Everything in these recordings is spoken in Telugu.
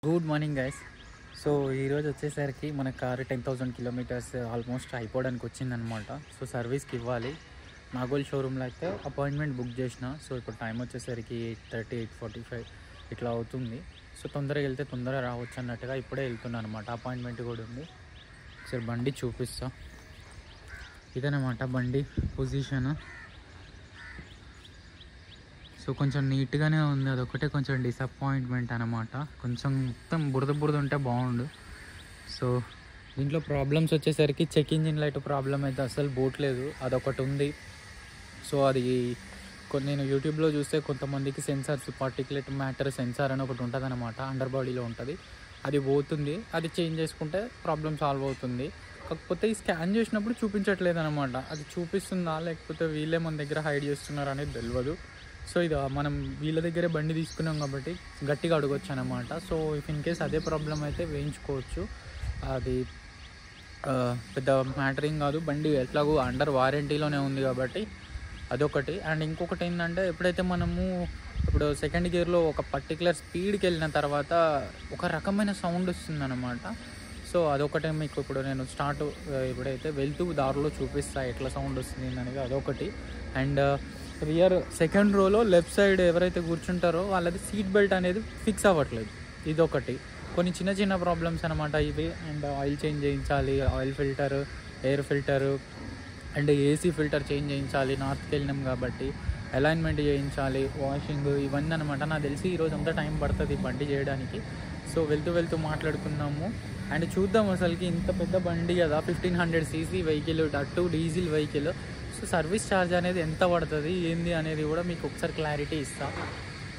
Good morning guys. సో ఈరోజు వచ్చేసరికి మన కారు 10,000 కిలోమీటర్స్ ఆల్మోస్ట్ అయిపోవడానికి వచ్చిందనమాట. సో సర్వీస్కి ఇవ్వాలి. నాగోల్ షోరూమ్లో అయితే అపాయింట్మెంట్ బుక్ చేసిన. సో ఇప్పుడు టైం వచ్చేసరికి 8:30 8:45 ఇట్లా అవుతుంది. సో తొందరగా వెళ్తే తొందరగా రావచ్చు అన్నట్టుగా ఇప్పుడే వెళ్తున్నాను అనమాట. అపాయింట్మెంట్ కూడా ఉంది. సరే బండి చూపిస్తా. ఇదనమాట బండి పొజిషన్. సో కొంచెం నీట్గానే ఉంది, అదొకటే కొంచెం డిసప్పాయింట్మెంట్ అనమాట. కొంచెం మొత్తం బురద ఉంటే బాగుండు. సో దీంట్లో ప్రాబ్లమ్స్ వచ్చేసరికి చెక్ ఇంజిన్ లైట్ ప్రాబ్లం అయితే అసలు పోవట్లేదు, అదొకటి ఉంది. సో అది నేను యూట్యూబ్లో చూస్తే కొంతమందికి సెన్సార్స్, పార్టిక్యులేట్ మ్యాటర్ సెన్సార్ అని ఒకటి ఉంటుంది అనమాట, అండర్ బాడీలో ఉంటుంది. అది పోతుంది, అది చేంజ్ చేసుకుంటే ప్రాబ్లం సాల్వ్ అవుతుంది. కాకపోతే ఈ స్కాన్ చేసినప్పుడు చూపించట్లేదు అనమాట. అది చూపిస్తుందా లేకపోతే వీళ్ళే మన దగ్గర హైడ్ చేస్తున్నారు అనేది తెలియదు. సో ఇది మనం వీళ్ళ దగ్గరే బండి తీసుకున్నాం కాబట్టి గట్టిగా అడగొచ్చు అనమాట. సో ఇఫ్ ఇన్ కేస్ అదే ప్రాబ్లం అయితే వేయించుకోవచ్చు, అది పెద్ద మ్యాటరింగ్ కాదు. బండి ఎట్లాగో అండర్ వారంటీలోనే ఉంది కాబట్టి అదొకటి. అండ్ ఇంకొకటి ఏంటంటే, ఎప్పుడైతే మనము ఇప్పుడు సెకండ్ గేర్లో ఒక పర్టికులర్ స్పీడ్కి వెళ్ళిన తర్వాత ఒక రకమైన సౌండ్ వస్తుందన్నమాట. సో అదొకటే మీకు ఇప్పుడు నేను ఇప్పుడైతే వెళ్తూ దారిలో చూపిస్తా ఎట్లా సౌండ్ వస్తుంది అనేది, అదొకటి. అండ్ రియర్ సెకండ్ రోలో లెఫ్ట్ సైడ్ ఎవరైతే కూర్చుంటారో వాళ్ళది సీట్ బెల్ట్ అనేది ఫిక్స్ అవ్వట్లేదు, ఇదొకటి. కొన్ని చిన్న ప్రాబ్లమ్స్ అనమాట ఇవి. అండ్ ఆయిల్ చేంజ్ చేయించాలి, oil filter, air filter and AC filter change చేయించాలి. నార్త్కి వెళ్ళినాం కాబట్టి అలైన్మెంట్ చేయించాలి, వాషింగ్, ఇవన్నీ అనమాట. నాకు తెలిసి ఈరోజు అంతా టైం పడుతుంది బండి చేయడానికి. సో వెళ్తూ మాట్లాడుకుందాము అండ్ చూద్దాం. అసలుకి ఇంత పెద్ద బండి కదా, 1500 cc వెహికల్, అటు diesel vehicle. So service charge అనేది ఎంత పడుతుంది ఏంది అనేది కూడా మీకు ఒకసారి క్లారిటీ ఇస్తా.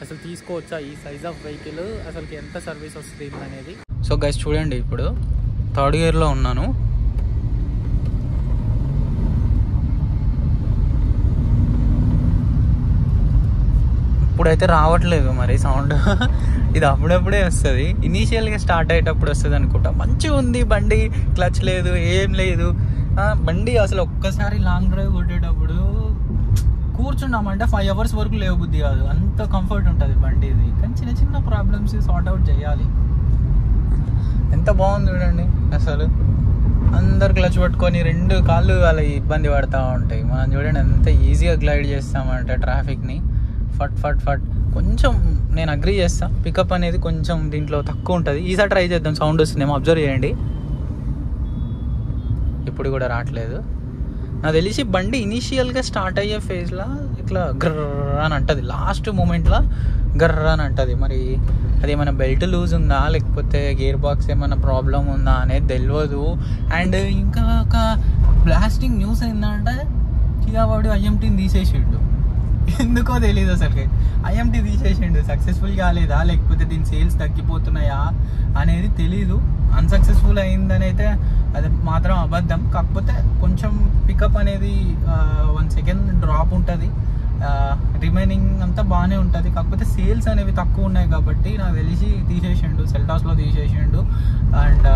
అసలు తీసుకోవచ్చా ఈ సైజ్ ఆఫ్ వెహికల్, అసలుకి ఎంత సర్వీస్ వస్తుంది అనేది. సో గైస్ చూడండి, ఇప్పుడు థర్డ్ గేర్లో ఉన్నాను. ఇప్పుడైతే రావట్లేదు మరి సౌండ్, ఇది అప్పుడప్పుడే వస్తుంది. ఇనీషియల్గా స్టార్ట్ అయ్యేటప్పుడు వస్తుంది అనుకుంటా. మంచిగా ఉంది బండి, క్లచ్ లేదు, ఏం లేదు. బండి అసలు ఒక్కసారి లాంగ్ డ్రైవ్ కొట్టేటప్పుడు కూర్చున్నామంటే 5 hours వరకు లేవబుద్ధి కాదు, అంత కంఫర్ట్ ఉంటుంది బండి ఇది. కానీ చిన్న ప్రాబ్లమ్స్ సార్ట్ అవుట్ చేయాలి. ఎంత బాగుంది చూడండి అసలు. అందరు క్లచ్ పట్టుకొని 2 కాళ్ళు అలా ఇబ్బంది పడుతూ ఉంటాయి. మనం చూడండి ఎంత ఈజీగా గ్లైడ్ చేస్తామంటే ట్రాఫిక్ని. ఫట్ కొంచెం నేను అగ్రీ చేస్తా, పికప్ అనేది కొంచెం దీంట్లో తక్కువ ఉంటుంది. ఈసారి ట్రై చేద్దాం. సౌండ్ వస్తుందేమో అబ్జర్వ్ చేయండి. ఇప్పుడు కూడా రావట్లేదు. నాకు తెలిసి బండి ఇనీషియల్గా స్టార్ట్ అయ్యే ఫేజ్లో ఇట్లా గర్ర అని అంటుంది, లాస్ట్ మూమెంట్లో గర్ర అని అంటుంది. మరి అది ఏమైనా బెల్ట్ లూజ్ ఉందా లేకపోతే గేర్ బాక్స్ ఏమైనా ప్రాబ్లం ఉందా అనేది తెలియదు. అండ్ ఇంకా ఒక బ్లాస్టింగ్ న్యూస్ ఏంటంటే, కియా వాడు ఐఎంటీని తీసేసిండు. ఎందుకో తెలియదు అసలు. ఐఎంటీ తీసేసిండు, సక్సెస్ఫుల్ కాలేదా లేకపోతే దీని సేల్స్ తగ్గిపోతున్నాయా అనేది తెలీదు. అన్సక్సెస్ఫుల్ అయిందని అయితే అది మాత్రం అబద్ధం. కాకపోతే కొంచెం పికప్ అనేది 1 second డ్రాప్ ఉంటుంది, రిమైనింగ్ అంతా బాగానే ఉంటుంది. కాకపోతే సేల్స్ అనేవి తక్కువ ఉన్నాయి కాబట్టి నాకు తెలిసి తీసేసిండు, సెల్టాస్లో తీసేసిండు. అండ్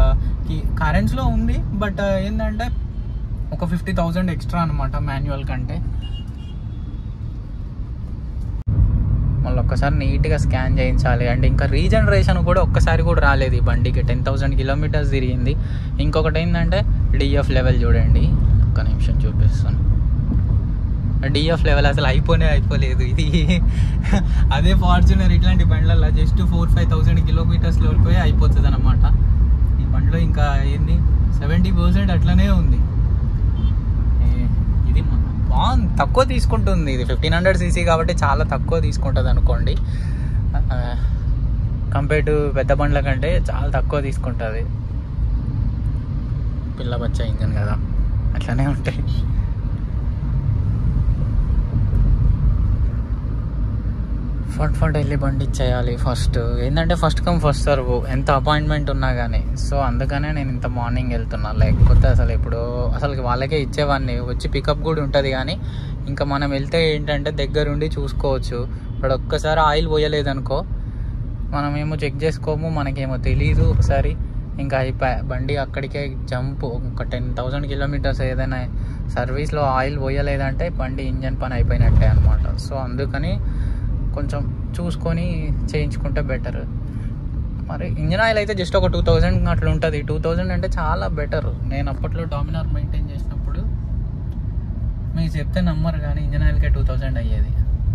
కరెంట్స్లో ఉంది, బట్ ఏంటంటే ఒక 50,000 ఎక్స్ట్రా అనమాట మాన్యువల్ కంటే. మళ్ళీ ఒక్కసారి నీట్గా స్కాన్ చేయించాలి. అండ్ ఇంకా రీజనరేషన్ కూడా ఒక్కసారి కూడా రాలేదు ఈ బండికి. 10,000 kilometers తిరిగింది. ఇంకొకటి ఏంటంటే డిఎఫ్ లెవెల్ చూడండి, ఒక్క నిమిషం చూపిస్తాను. డిఎఫ్ లెవెల్ అసలు అయిపోలేదు ఇది. అదే ఫార్చునర్ ఇట్లాంటి బండ్లలో జస్ట్ 4-5,000 kilometers పోయి అయిపోతుంది అనమాట. ఈ బండిలో ఇంకా ఏంది 70% అట్లనే ఉంది. ఇది బాగుంది, తక్కువ తీసుకుంటుంది. ఇది 1500 cc కాబట్టి చాలా తక్కువ తీసుకుంటుంది అనుకోండి. కంపేర్ టు పెద్ద బండ్ల కంటే చాలా తక్కువ తీసుకుంటుంది. పిల్ల బచ్చా ఇంజన్ కదా, అట్లనే ఉంటాయి. ఫట్ వెళ్ళి బండి ఇచ్చేయాలి ఫస్ట్. ఏంటంటే ఫస్ట్ కమ్ ఫస్ట్ సర్వ్, ఎంత అపాయింట్మెంట్ ఉన్నా కానీ. సో అందుకనే నేను ఇంత మార్నింగ్ వెళ్తున్నా. లేకపోతే అసలు వాళ్ళకే ఇచ్చేవాడిని. వచ్చి పికప్ కూడా ఉంటుంది కానీ ఇంకా మనం వెళ్తే ఏంటంటే దగ్గరుండి చూసుకోవచ్చు. ఇప్పుడు ఒక్కసారి ఆయిల్ పోయలేదనుకో, మనమేమో చెక్ చేసుకోము, మనకేమో తెలీదు. ఒకసారి ఇంకా బండి అక్కడికే జంప్. ఒక 10,000 kilometers ఏదైనా సర్వీస్లో ఆయిల్ పోయలేదంటే బండి ఇంజన్ పని అయిపోయినట్టే అనమాట. సో అందుకని కొంచెం చూసుకొని చేయించుకుంటే బెటర్. మరి ఇంజన్ ఆయిల్ అయితే జస్ట్ ఒక 2000 అట్లా ఉంటుంది. 2000 అంటే చాలా బెటర్. నేను అప్పట్లో డామినార్ మెయింటైన్ చేసినప్పుడు మీరు చెప్తే నమ్మరు కానీ ఇంజన్ ఆయిల్కే 2000 అయ్యేది.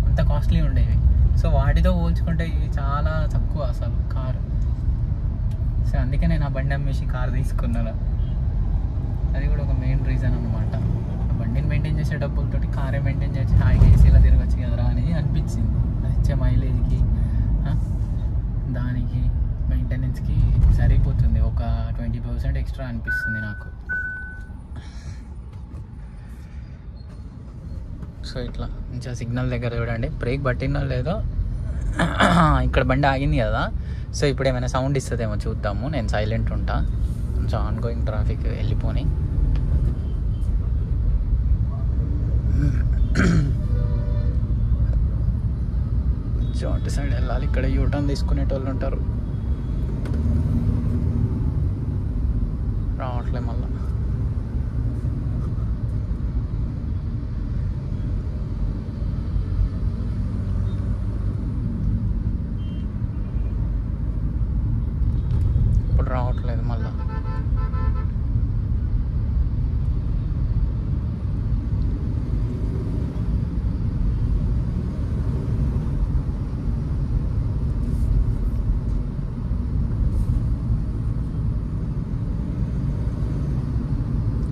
అంత కాస్ట్లీ ఉండేవి. సో వాటితో పోల్చుకుంటే ఇవి చాలా తక్కువ అసలు కారు. సో అందుకే నేను ఆ బండి అమ్మేసి కారు తీసుకున్నాను. అది కూడా ఒక మెయిన్ రీజన్ అనమాట. బండిని మెయింటైన్ చేసే డబ్బులతోటి కారే మెయింటైన్ చేసి హాయిగా ఏసీలో తిరగచ్చు కదరా అని అనిపించింది. అది ఇచ్చే మైలేజ్కి దానికి మెయింటెనెన్స్కి సరిపోతుంది. ఒక 20% ఎక్స్ట్రా అనిపిస్తుంది నాకు. సో ఇట్లా మంచిగా సిగ్నల్ దగ్గర చూడండి, బ్రేక్ పట్టిందో లేదో. ఇక్కడ బండి ఆగింది కదా, సో ఇప్పుడు ఏమైనా సౌండ్ ఇస్తుందేమో చూద్దాము. నేను సైలెంట్ ఉంటా, కొంచెం ఆన్ గోయింగ్ ట్రాఫిక్ వెళ్ళిపోని. అటు సైడ్ వెళ్ళాలి. ఇక్కడ యూటర్న్ తీసుకునేటోళ్ళు ఉంటారు. రావట్లే మళ్ళా. ఇప్పుడు రావట్లేదు మళ్ళా.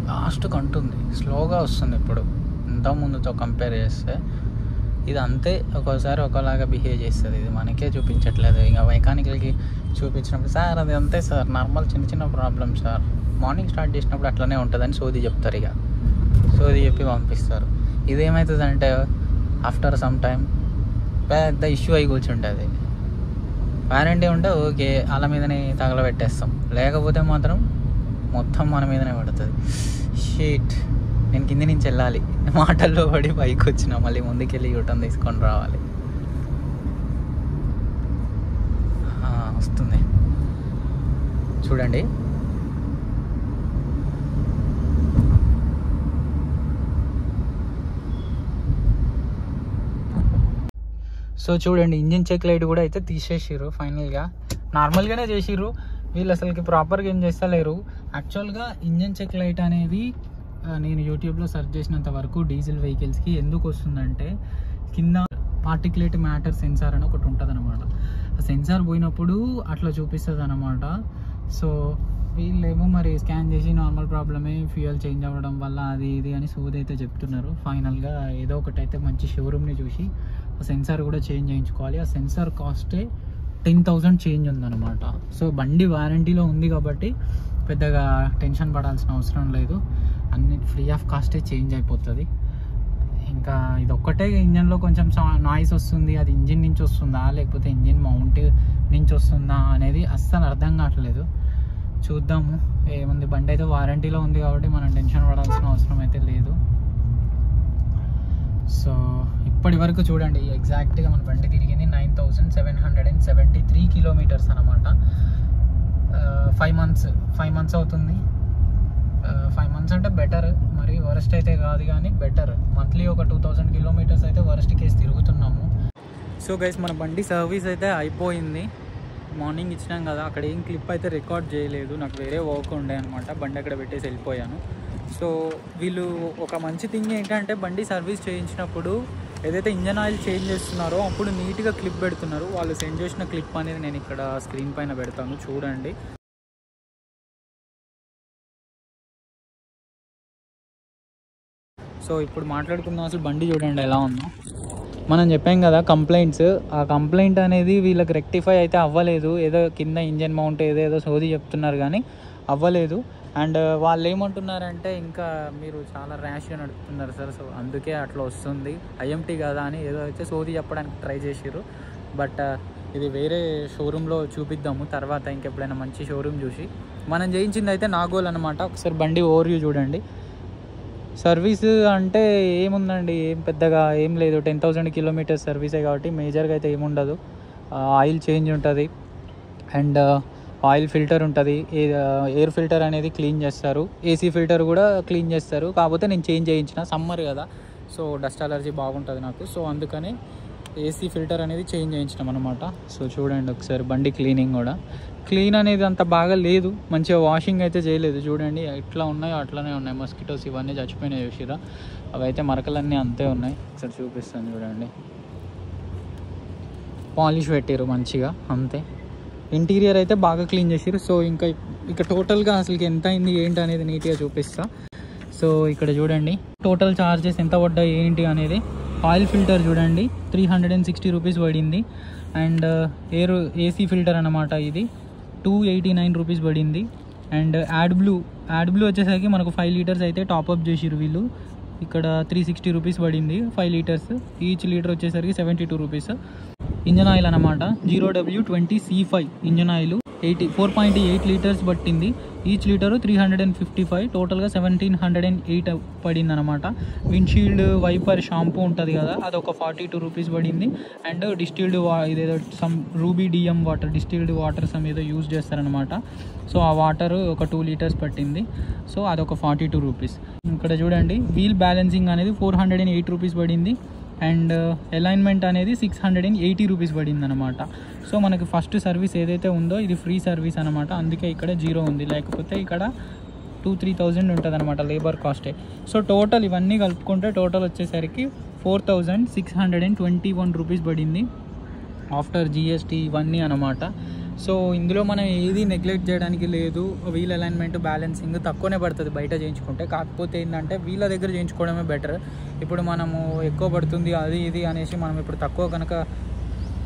లాస్ట్కి అంటుంది, స్లోగా వస్తుంది ఇప్పుడు ఇంత ముందుతో కంపేర్ చేస్తే. ఇది అంతే, ఒక్కోసారి ఒకలాగా బిహేవ్ చేస్తుంది. ఇది మనకే చూపించట్లేదు. ఇంకా మెకానికల్కి చూపించినప్పుడు సార్ అది అంతే సార్, నార్మల్ చిన్న చిన్న ప్రాబ్లమ్ సార్, మార్నింగ్ స్టార్ట్ చేసినప్పుడు అట్లనే ఉంటుందని సోది చెప్తారు. ఇక సోది చెప్పి పంపిస్తారు. ఇదేమవుతుందంటే ఆఫ్టర్ సమ్ టైం పెద్ద ఇష్యూ అయి కూర్చుంటుంది. వారంటీ ఉంటే ఓకే, వాళ్ళ మీదనే తగలబెట్టేస్తాం, లేకపోతే మాత్రం మొత్తం మన మీదనే పడుతుంది. షీట్, నేను కింది నుంచి వెళ్ళాలి, మాటల్లో పడి పైకి వచ్చిన, మళ్ళీ ముందుకెళ్ళి యూటర్న్ తీసుకొని రావాలి. వస్తుంది చూడండి. సో చూడండి, ఇంజిన్ చెక్ లైట్ కూడా అయితే తీసేసిర్రు ఫైనల్గా. నార్మల్గానే చేసిర్రు వీళ్ళు, అసలుకి ప్రాపర్గా ఏం చేస్తలేరు. యాక్చువల్గా ఇంజిన్ చెక్ లైట్ అనేది నేను యూట్యూబ్లో సెర్చ్ చేసినంత వరకు డీజిల్ వెహికల్స్కి ఎందుకు వస్తుందంటే, కింద పార్టిక్యులేట్ మ్యాటర్ సెన్సార్ అని ఒకటి ఉంటుంది అనమాట. ఆ సెన్సార్ పోయినప్పుడు అట్లా చూపిస్తుంది అనమాట. సో వీళ్ళేమో మరి స్కాన్ చేసి నార్మల్ ప్రాబ్లమే, ఫ్యూయల్ చేంజ్ అవ్వడం వల్ల అది ఇది అని సోది అయితే చెప్తున్నారు. ఫైనల్గా ఏదో ఒకటి అయితే మంచి షోరూమ్ని చూసి ఆ సెన్సార్ కూడా చేంజ్ చేయించుకోవాలి. ఆ సెన్సార్ కాస్టే 10,000 చేంజ్ ఉందన్నమాట. సో బండి వారంటీలో ఉంది కాబట్టి పెద్దగా టెన్షన్ పడాల్సిన అవసరం లేదు. అన్ని ఫ్రీ ఆఫ్ కాస్టే చేంజ్ అయిపోతుంది. ఇంకా ఇది ఒక్కటే ఇంజన్లో కొంచెం నాయిస్ వస్తుంది. అది ఇంజిన్ నుంచి వస్తుందా లేకపోతే ఇంజిన్ మౌంట్ నుంచి వస్తుందా అనేది అస్సలు అర్థం కావట్లేదు. చూద్దాము ఏముంది. బండి అయితే వారంటీలో ఉంది కాబట్టి మనం టెన్షన్ పడాల్సిన అవసరం అయితే లేదు. సో ఇప్పటి వరకు చూడండి, ఎగ్జాక్ట్గా మన బండి తిరిగింది 9,773 కిలోమీటర్స్ అనమాట. 5 months అవుతుంది. 5 months అంటే బెటర్, మరి వరస్ట్ అయితే కాదు కానీ బెటర్. మంత్లీ ఒక 2,000 కిలోమీటర్స్ అయితే వరస్ట్ కేసు తిరుగుతున్నాము. సో గైస్, మన బండి సర్వీస్ అయితే అయిపోయింది. మార్నింగ్ ఇచ్చినాం కదా, అక్కడ ఏం క్లిప్ అయితే రికార్డ్ చేయలేదు, నాకు వేరే వర్క్ ఉండే అనమాట. బండి అక్కడ పెట్టేసి వెళ్ళిపోయాను. సో వీళ్ళు ఒక మంచి థింగ్ ఏంటంటే, బండి సర్వీస్ చేయించినప్పుడు ఏదైతే ఇంజన్ ఆయిల్ చేంజ్ చేస్తున్నారో అప్పుడు నీట్గా క్లిప్ పెడుతున్నారు. వాళ్ళు సెండ్ చేసిన క్లిప్ అనేది నేను ఇక్కడ స్క్రీన్ పైన పెడతాను చూడండి. సో ఇప్పుడు మాట్లాడుకుందాం, అసలు బండి చూడండి ఎలా ఉందో. మనం చెప్పాం కదా కంప్లైంట్స్, ఆ కంప్లైంట్ అనేది వీళ్ళకి రెక్టిఫై అయితే అవ్వలేదు. ఏదో కింద ఇంజన్ మౌంట్ ఏదో సోది చెప్తున్నారు కానీ అవ్వలేదు. అండ్ వాళ్ళు ఏమంటున్నారంటే, ఇంకా మీరు చాలా ర్యాష్గా నడుపుతున్నారు సార్, సో అందుకే అట్లా వస్తుంది, ఐఎంటీ కదా అని ఏదో అయితే సోది చెప్పడానికి ట్రై చేసిర్రు. బట్ ఇది వేరే షోరూంలో చూపిద్దాము తర్వాత, ఇంకెప్పుడైనా మంచి షోరూమ్ చూసి. మనం చేయించింది అయితే నాగోల్ అనమాట. ఒకసారి బండి ఓవర్వ్యూ చూడండి. సర్వీస్ అంటే ఏముందండి, ఏం పెద్దగా ఏం లేదు. 10,000 కిలోమీటర్స్ సర్వీసే కాబట్టి మేజర్గా అయితే ఏముండదు. ఆయిల్ చేంజ్ ఉంటుంది అండ్ ఆయిల్ ఫిల్టర్ ఉంటుంది, ఎయిర్ ఫిల్టర్ అనేది క్లీన్ చేస్తారు, ఏసీ ఫిల్టర్ కూడా క్లీన్ చేస్తారు. కాకపోతే నేను చేంజ్ చేయించిన, సమ్మర్ కదా, సో డస్ట్ అలర్జీ బాగుంటుంది నాకు, సో అందుకని ఏసీ ఫిల్టర్ అనేది చేంజ్ చేయించినాం అనమాట. సో చూడండి ఒకసారి బండి క్లీనింగ్ కూడా. క్లీన్ అనేది అంత బాగా లేదు, మంచిగా వాషింగ్ అయితే చేయలేదు. చూడండి ఎట్లా ఉన్నాయో అట్లానే ఉన్నాయి. మస్కిటోస్ ఇవన్నీ చచ్చిపోయినాయి చూసిరా, అవి అయితే మరకలన్నీ అంతే ఉన్నాయి. ఒకసారి చూపిస్తాను చూడండి. పాలిష్ పెట్టారు మంచిగా అంతే. ఇంటీరియర్ అయితే బాగా క్లీన్ చేసారు. సో ఇంకా టోటల్గా అసలుకి ఎంత అయింది ఏంటి అనేది నీట్గా చూపిస్తా. సో ఇక్కడ చూడండి టోటల్ చార్జెస్ ఎంత పడ్డాయి ఏంటి అనేది. ఆయిల్ ఫిల్టర్ చూడండి 360 రూపీస్ పడింది. అండ్ ఏసీ ఫిల్టర్ అన్నమాట, ఇది 289 రూపీస్ పడింది. అండ్ యాడ్ బ్లూ వచ్చేసరికి మనకు 5 లీటర్స్ అయితే టాప్అప్ చేసిరు వీళ్ళు. ఇక్కడ 360 రూపీస్ పడింది 5 లీటర్స్. ఈచ్ లీటర్ వచ్చేసరికి 72 రూపీస్. ఇంజన్ ఆయిల్ అనమాట 0W20C5 ఇంజన్ ఆయిల్ 4.8 లీటర్స్ పట్టింది. ఈచ్ లీటరు 355, టోటల్గా 1708 పడింది అనమాట. విండ్షీల్డ్ వైపర్ షాంపూ ఉంటుంది కదా, అది ఒక 42 రూపీస్ పడింది. అండ్ డిస్టిల్డ్ ఇదేదో some ruby DM water, distilled water some ఏదో యూజ్ చేస్తారనమాట. సో ఆ వాటర్ ఒక 2 లీటర్స్ పట్టింది. సో అదొక 42 రూపీస్. ఇక్కడ చూడండి వీల్ బ్యాలెన్సింగ్ అనేది 408 రూపీస్ పడింది. అండ్ అలైన్మెంట్ అనేది 680 రూపీస్ పడింది అనమాట. సో మనకి ఫస్ట్ సర్వీస్ ఏదైతే ఉందో ఇది ఫ్రీ సర్వీస్ అనమాట, అందుకే ఇక్కడ 0 ఉంది. లేకపోతే ఇక్కడ 2-3,000 ఉంటుంది అనమాట లేబర్ కాస్టే. సో టోటల్ ఇవన్నీ కలుపుకుంటే టోటల్ వచ్చేసరికి 4,621 రూపీస్ పడింది ఆఫ్టర్ జిఎస్టీ ఇవన్నీ అనమాట. సో ఇందులో మనం ఏది నెగ్లెక్ట్ చేయడానికి లేదు. వీల్ అలైన్మెంట్ బ్యాలెన్సింగ్ తక్కువనే పడుతుంది బయట చేయించుకుంటే. కాకపోతే ఏంటంటే వీళ్ళ దగ్గర చేయించుకోవడమే బెటర్. ఇప్పుడు మనము ఎక్కువ పడుతుంది అది ఇది అనేసి మనం ఇప్పుడు తక్కువ కనుక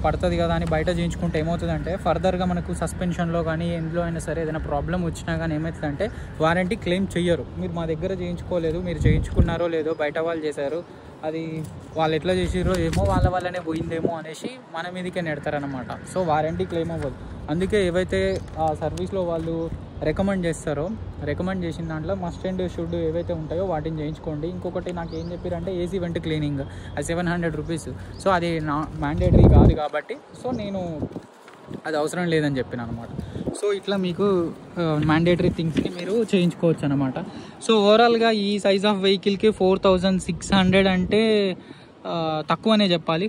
పడుతుంది కదా అని బయట చేయించుకుంటే ఏమవుతుందంటే ఫర్దర్గా మనకు సస్పెన్షన్లో కానీ ఎందులో అయినా సరే ఏదైనా ప్రాబ్లం వచ్చినా కానీ ఏమవుతుందంటే వారంటీ క్లెయిమ్ చెయ్యరు. మీరు మా దగ్గర చేయించుకోలేదు, మీరు చేయించుకున్నారో లేదో బయట వాళ్ళు చేశారు, అది వాళ్ళు ఎట్లా చేసిరో ఏమో వాళ్ళ వల్లనే పోయిందేమో అనేసి మన మీదకే నెడతారనమాట. సో వారంటీ క్లెయిమ్ అవ్వదు. అందుకే ఏవైతే ఆ సర్వీస్లో వాళ్ళు రికమెండ్ చేస్తారో రికమెండ్ చేసిన దాంట్లో మస్ట్ అండ్ షుడ్ ఏవైతే ఉంటాయో వాటిని చేయించుకోండి. ఇంకొకటి నాకు ఏం చెప్పారంటే ఏసీ వెంట్ క్లీనింగ్ అది 700 రూపీస్. సో అది మ్యాండేటరీ కాదు కాబట్టి సో నేను అది అవసరం లేదని చెప్పిన అనమాట. సో ఇట్లా మీకు మ్యాండేటరీ థింగ్స్ని మీరు చేయించుకోవచ్చు అనమాట. సో ఓవరాల్గా ఈ సైజ్ ఆఫ్ వెహికల్కి 4,600 అంటే తక్కువనే చెప్పాలి.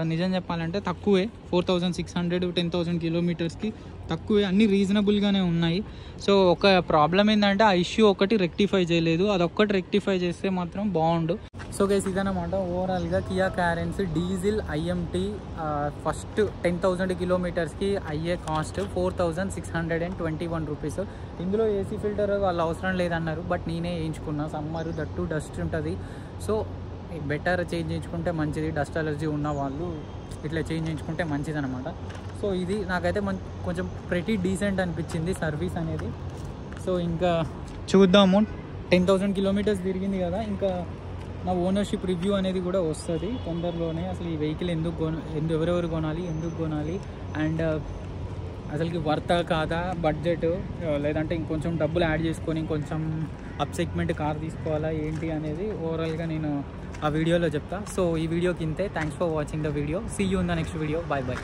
నిజం చెప్పాలంటే తక్కువే. 4,600 10,000 కిలోమీటర్స్కి తక్కువే. అన్నీ రీజనబుల్గానే ఉన్నాయి. సో ఒక ప్రాబ్లం ఏంటంటే ఆ ఇష్యూ ఒకటి రెక్టిఫై చేయలేదు, అదొక్కటి రెక్టిఫై చేస్తే మాత్రం బాగుండు. సో గైస్ ఇదన్నమాట ఓవరాల్గా Kia Carens diesel IMT first 10,000 కిలోమీటర్స్కి అయ్యే కాస్ట్ 4,621 రూపీస్. ఇందులో ఏసీ ఫిల్టర్ వాళ్ళు అవసరం లేదన్నారు, బట్ నేనే వేయించుకున్నా. సమ్మర్ దట్టు డస్ట్ ఉంటుంది. సో బెటర్ చేంజ్ చేయించుకుంటే మంచిది. డస్ట్ అలర్జీ ఉన్న వాళ్ళు ఇట్లా చేంజ్ చేయించుకుంటే మంచిది అనమాట. సో ఇది నాకైతే కొంచెం ప్రెటీ డీసెంట్ అనిపించింది సర్వీస్ అనేది. సో ఇంకా చూద్దాము, 10,000 కిలోమీటర్స్ తిరిగింది కదా, ఇంకా నా ఓనర్షిప్ రివ్యూ అనేది కూడా వస్తుంది తొందరలోనే. అసలు ఈ వెహికల్ ఎవరెవరు కొనాలి, ఎందుకు కొనాలి, అండ్ అసలుకి వర్తా కాదా, బడ్జెట్ లేదంటే ఇంకొంచెం డబ్బులు యాడ్ చేసుకొని ఇంకొంచెం అప్ సెగ్మెంట్ కార్ తీసుకోవాలా ఏంటి అనేది ఓవరాల్గా నేను ఆ వీడియోలో చెప్తా. సో ఈ వీడియోకి ఇంతే. Thanks for watching the video. See you in the next video. Bye bye.